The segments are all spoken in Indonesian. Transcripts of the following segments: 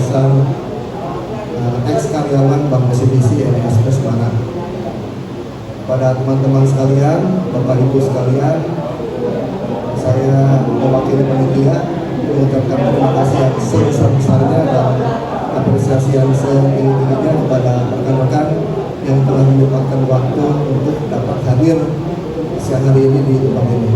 besar ex-karyawan Bank OCBC LSP Semarang. Pada teman-teman sekalian, Bapak Ibu sekalian, saya mewakili panitia mengucapkan terima kasih yang sebesar-besarnya dan apresiasi yang setinggi-tingginya kepada rekan-rekan yang telah menyempatkan waktu untuk dapat hadir siang hari ini di tempat ini.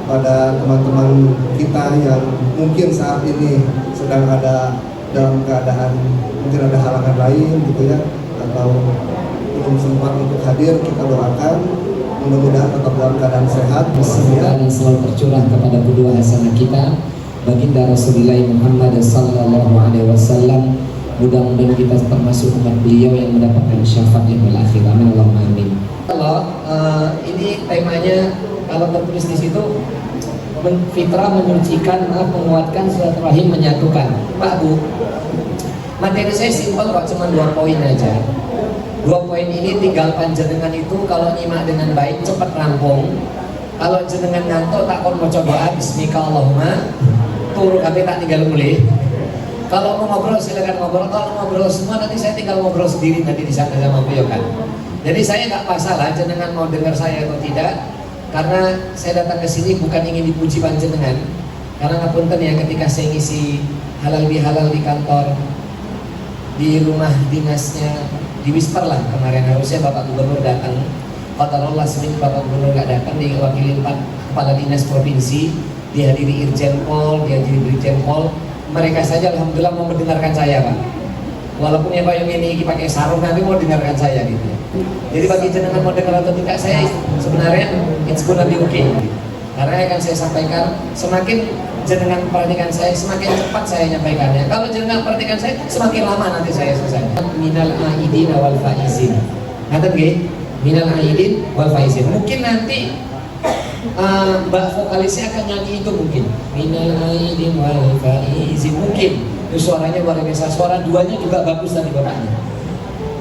Pada teman-teman kita yang mungkin saat ini sedang ada dalam keadaan mungkin ada halangan lain gitu ya, atau belum sempat untuk hadir, kita doakan mudah-mudahan tetap dalam keadaan sehat. Semoga yang selalu tercurah kepada kedua hasanah kita, baginda Rasulullah Muhammad sallallahu alaihi wasallam. Mudah-mudahan kita termasuk umat beliau yang mendapatkan syafaat yang akhir. Amin Allahumma amin. Kalau ini temanya kalau tertulis di situ, fitrah menyucikan, menguatkan, silaturahim menyatukan. Pak Bu, materi saya simpel kok, cuma 2 poin aja. 2 poin ini tinggal panjenengan itu kalau nyimak dengan baik cepat rampung. Kalau jenengan ngantuk tak kon maca doa bismika Allahumma turu kabeh tak tinggal mulih. Kalau mau ngobrol silakan ngobrol. Kalau ngobrol semua nanti saya tinggal ngobrol sendiri nanti di sana sama beliau kan. Jadi saya nggak masalah jenengan mau dengar saya atau tidak, karena saya datang ke sini bukan ingin dipuji panjenengan. Karena ngapunten ya, ketika saya ngisi halal bihalal di kantor, di rumah dinasnya, di Wisper lah kemarin, harusnya Bapak Gubernur datang. Qadarullah senin Bapak Gubernur nggak datang, diwakili 4 kepala dinas provinsi, dihadiri Irjen Pol, dihadiri Brigjen Pol. Mereka saja alhamdulillah mau mendengarkan saya Pak. Walaupun ya Pak yang ini pakai sarung nanti mau dengarkan saya gitu. Jadi bagi jenengan mau dengar atau tidak, saya sebenarnya it's gonna be okay. Karena akan saya sampaikan, semakin jenengan perhatikan saya, semakin cepat saya nyampaikannya. Kalau jenengan perhatikan saya, semakin lama nanti saya selesai. Minal aidin wal faizin. Ngaten nggih? Minal aidin wal faizin. Mungkin nanti Mbak vokalisnya akan nyanyi itu mungkin. Minal aidin wal faizin mungkin. Itu suaranya luar biasa. Suara duanya juga bagus tadi bapaknya.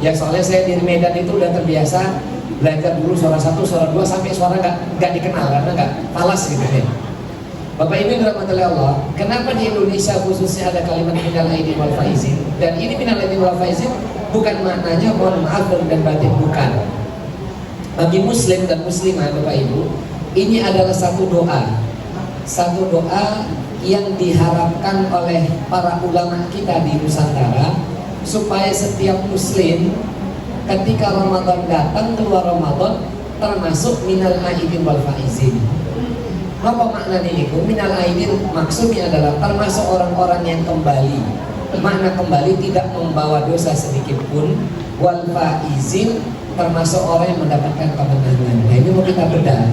Ya soalnya saya di Medan itu udah terbiasa belajar dulu suara 1, suara 2 sampai suara nggak dikenal karena nggak falas gitu ya. Bapak Ibu yang dirahmati Allah, kenapa di Indonesia khususnya ada kalimat minal aidin wal faizin? Dan ini minal aidin wal faizin bukan maknanya mohon maaf dan batin, bukan. Bagi muslim dan muslimah Bapak Ibu, ini adalah satu doa yang diharapkan oleh para ulama kita di Nusantara, supaya setiap muslim ketika Ramadan datang, keluar Ramadan termasuk minal aidin wal faizin. Apa maknanya itu? Minal aidin maksudnya adalah termasuk orang-orang yang kembali. Makna kembali tidak membawa dosa sedikit pun. Wal faizin termasuk orang yang mendapatkan kemenangan. Nah ini mau kita bedah.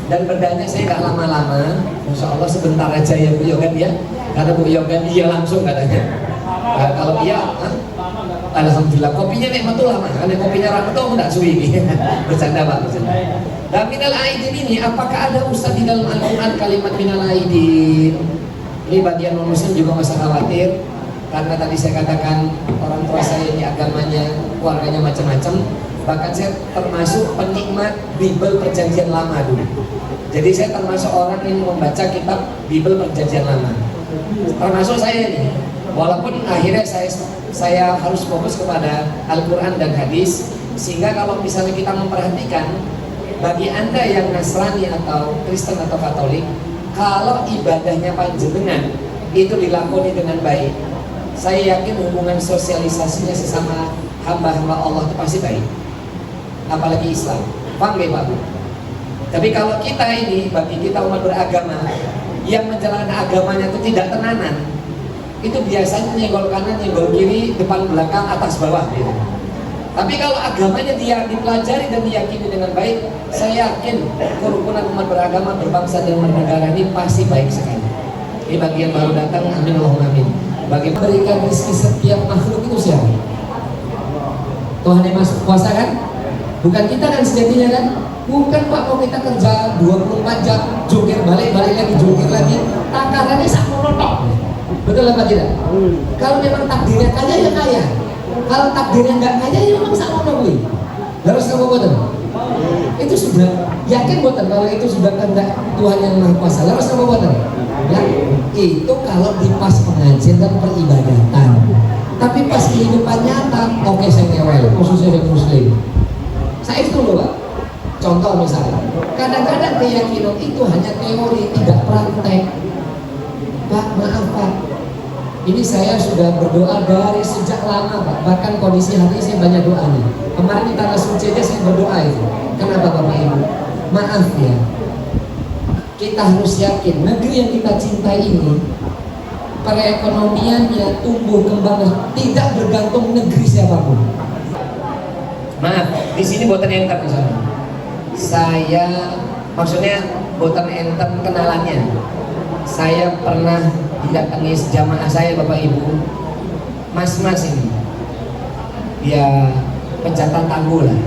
Dan bedanya saya nggak lama-lama, Insya Allah sebentar aja ya Bu Yogan ya. Karena Bu Yogan iya langsung katanya. Nah, kalau iya, alhamdulillah. Kopinya nikmatul lama, karena kopinya rapat tuh nggak suwi. Bercanda Pak, bercanda. Dan minal aidin ini, apakah ada Ustaz di dalam Al-Quran kalimat minal aidin? Ini bagian non-muslim juga nggak usah khawatir, karena tadi saya katakan orang tua saya ini agamanya, keluarganya macam-macam. Bahkan saya termasuk penikmat Bible Perjanjian Lama dulu. Jadi saya termasuk orang yang membaca kitab Bible Perjanjian Lama. Termasuk saya ini. Walaupun akhirnya saya harus fokus kepada Al-Quran dan hadis, sehingga kalau misalnya kita memperhatikan, bagi Anda yang Nasrani atau Kristen atau Katolik, kalau ibadahnya panjenengan itu dilakoni dengan baik, saya yakin hubungan sosialisasinya sesama hamba-hamba Allah itu pasti baik. Apalagi Islam, paham gak Pak Bu? Tapi kalau kita ini, bagi kita umat beragama yang menjalankan agamanya itu tidak tenanan, itu biasanya nyenggol kanan, nyenggol kiri, depan belakang, atas bawah gitu. Tapi kalau agamanya dia dipelajari dan diyakini dengan baik, saya yakin kerukunan umat beragama, berbangsa dan bernegara ini pasti baik sekali. Ini bagian baru datang, amin Allahumma amin. Bagi memberikan rezeki setiap makhluk itu siapa? Tuhan yang masuk kuasa kan? Bukan kita kan sejatinya kan? Bukan Pak, kalau kita kerja 24 jam, jungkir balik lagi, jungkir lagi, takarannya sakmono tok. Betul apa tidak? Kalau memang takdirnya kaya ya kaya. Kalau takdirnya nggak kaya ya memang sakmono beli. Harus apa buatan? Itu sudah yakin buatan kalau itu sudah kehendak Tuhan yang Maha Kuasa. Harus apa buatan? Ya, itu kalau di pas pengajian dan peribadatan. Tapi pas kehidupan nyata, oke saya ngewel, khususnya yang muslim. Saya itu loh Pak. Contoh misalnya, kadang-kadang keyakinan itu hanya teori, tidak praktek. Pak, maaf Pak, ini saya sudah berdoa dari sejak lama Pak. Bahkan kondisi hati saya banyak doa nih. Kemarin di tanah suci aja saya berdoa itu. Kenapa Bapak Ibu? Maaf ya, kita harus yakin negeri yang kita cintai ini perekonomiannya tumbuh kembang tidak bergantung negeri siapapun. Maaf, di sini buatan enten misalnya. Saya maksudnya buatan enten kenalannya. Saya pernah didatangi jamaah saya Bapak Ibu, mas-mas ini, dia pencatatan tanggul lah,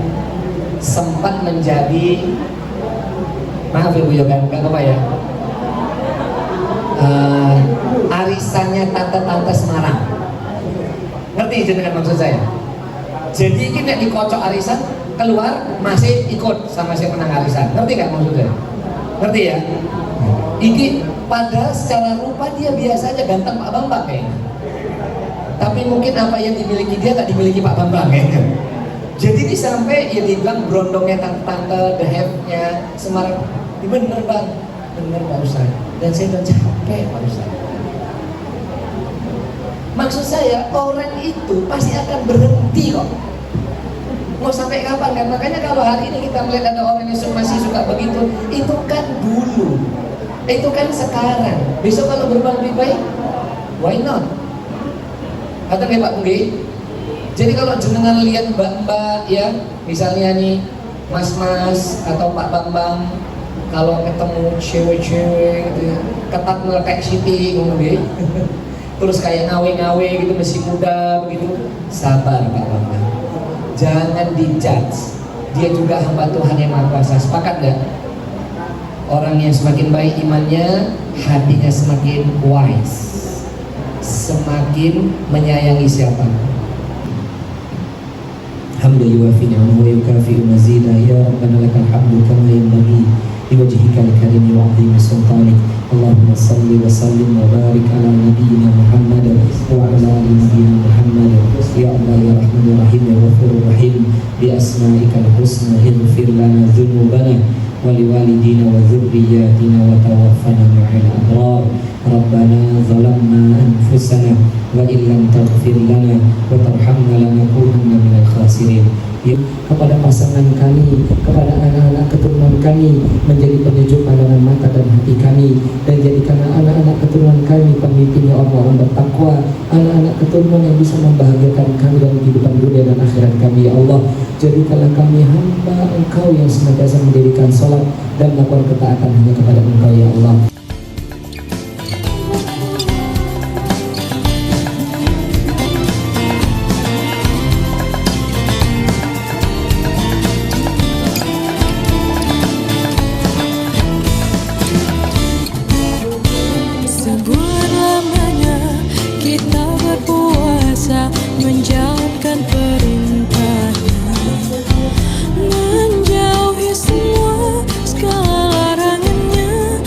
sempat menjadi, maaf Ibu ya kan, nggak apa ya, arisannya tante-tante Semarang. Ngerti jenengan maksud saya? Jadi kita dikocok arisan, keluar masih ikut sama si penang arisan. Ngerti nggak maksudnya? Ngerti ya? Ini padahal secara rupa dia biasa aja ganteng Pak Bambang kayaknya. Tapi mungkin apa yang dimiliki dia tak dimiliki Pak Bambang kayaknya. Jadi ini sampai ya dibilang berondongnya tante-tante, the have-nya Semarang. Ini bener Bang, bener Pak Ustaz. Dan saya udah capek Pak Ustaz. Maksud saya orang itu pasti akan berhenti kok. Mau sampai kapan kan? Makanya kalau hari ini kita melihat ada orang yang masih suka begitu, itu kan dulu, itu kan sekarang. Besok kalau berubah lebih baik, why not? Kata Pak Punggi. Jadi kalau jenengan lihat mbak-mbak ya, misalnya nih mas-mas atau Pak Bambang, kalau ketemu cewek-cewek gitu ya, ketat kayak Siti ngomong gitu. Terus kayak ngawe-ngawe gitu, masih muda begitu, sabar Pak Bambang, jangan dijudge, dia juga hamba Tuhan yang Maha Kuasa. Sepakat gak? Orang yang semakin baik imannya, hatinya semakin wise, semakin menyayangi siapa. Hamdu yuwafi ni'amahu wa yukafi'u mazidah. Ya Rabbana lakal hamdu kama yanbaghi liwajhikal karimi wa 'azimi sultanik. Allahumma salli wa sallim wa barik ala nabiyyina Muhammad wa ala ali nabiyyina Muhammad. Ya Allah ya Rahman ya Rahim ya Ghafurur Rahim, bi asma'ikal husna ighfir lana dzunubana wa liwalidina wa dzurriyyatina wa tawaffana ma'al abrar. Rabbana zalamna anfusana wa illam taghfir lana wa tarhamna lanakunanna minal khasirin. Ya, kepada pasangan kami, kepada anak-anak keturunan kami, menjadi penyejuk pandangan mata dan hati kami, dan jadikanlah anak-anak keturunan kami pemimpinnya orang-orang bertakwa, anak-anak keturunan yang bisa membahagiakan kami dalam kehidupan dunia dan akhirat kami. Ya Allah, jadikanlah kami hamba Engkau yang senantiasa mendirikan sholat dan melakukan ketaatan hanya kepada Engkau. Ya Allah. Menjalankan perintahnya, menjauhi semua segala larangannya,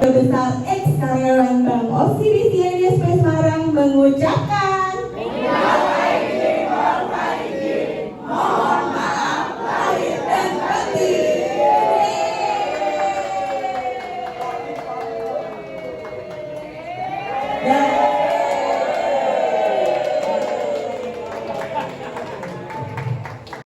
Besar ex karyawan Bank OCBC NSP Semarang mengucapkan mohon maaf lahir dan batin. Dan